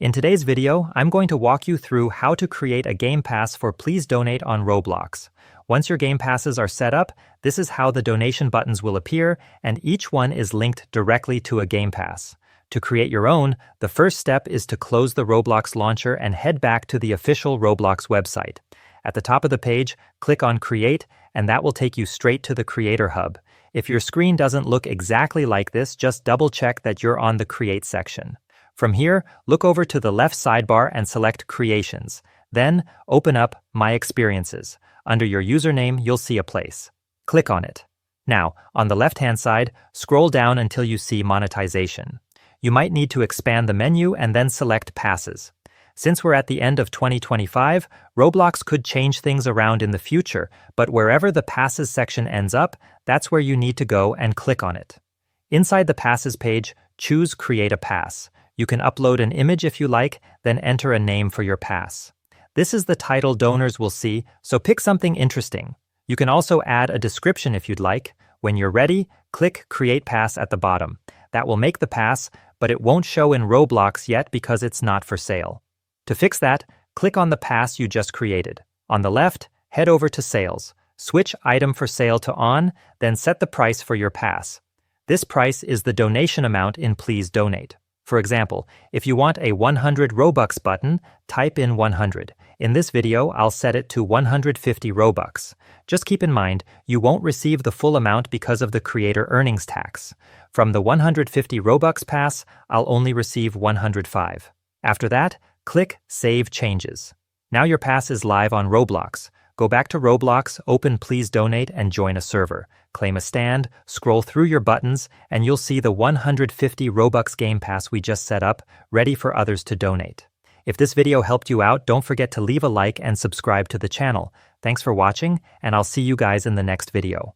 In today's video, I'm going to walk you through how to create a Game Pass for Please Donate on Roblox. Once your Game Passes are set up, this is how the donation buttons will appear, and each one is linked directly to a Game Pass. To create your own, the first step is to close the Roblox launcher and head back to the official Roblox website. At the top of the page, click on Create, and that will take you straight to the Creator Hub. If your screen doesn't look exactly like this, just double-check that you're on the Create section. From here, look over to the left sidebar and select Creations. Then, open up My Experiences. Under your username, you'll see a place. Click on it. Now, on the left-hand side, scroll down until you see Monetization. You might need to expand the menu and then select Passes. Since we're at the end of 2025, Roblox could change things around in the future, but wherever the Passes section ends up, that's where you need to go and click on it. Inside the Passes page, choose Create a Pass. You can upload an image if you like, then enter a name for your pass. This is the title donors will see, so pick something interesting. You can also add a description if you'd like. When you're ready, click Create Pass at the bottom. That will make the pass, but it won't show in Roblox yet because it's not for sale. To fix that, click on the pass you just created. On the left, head over to Sales. Switch Item for Sale to On, then set the price for your pass. This price is the donation amount in Please Donate. For example, if you want a 100 Robux button, type in 100. In this video, I'll set it to 150 Robux. Just keep in mind, you won't receive the full amount because of the creator earnings tax. From the 150 Robux pass, I'll only receive 105. After that, click Save Changes. Now your pass is live on Roblox. Go back to Roblox, open Please Donate, and join a server. Claim a stand, scroll through your buttons, and you'll see the 150 Robux Game Pass we just set up, ready for others to donate. If this video helped you out, don't forget to leave a like and subscribe to the channel. Thanks for watching, and I'll see you guys in the next video.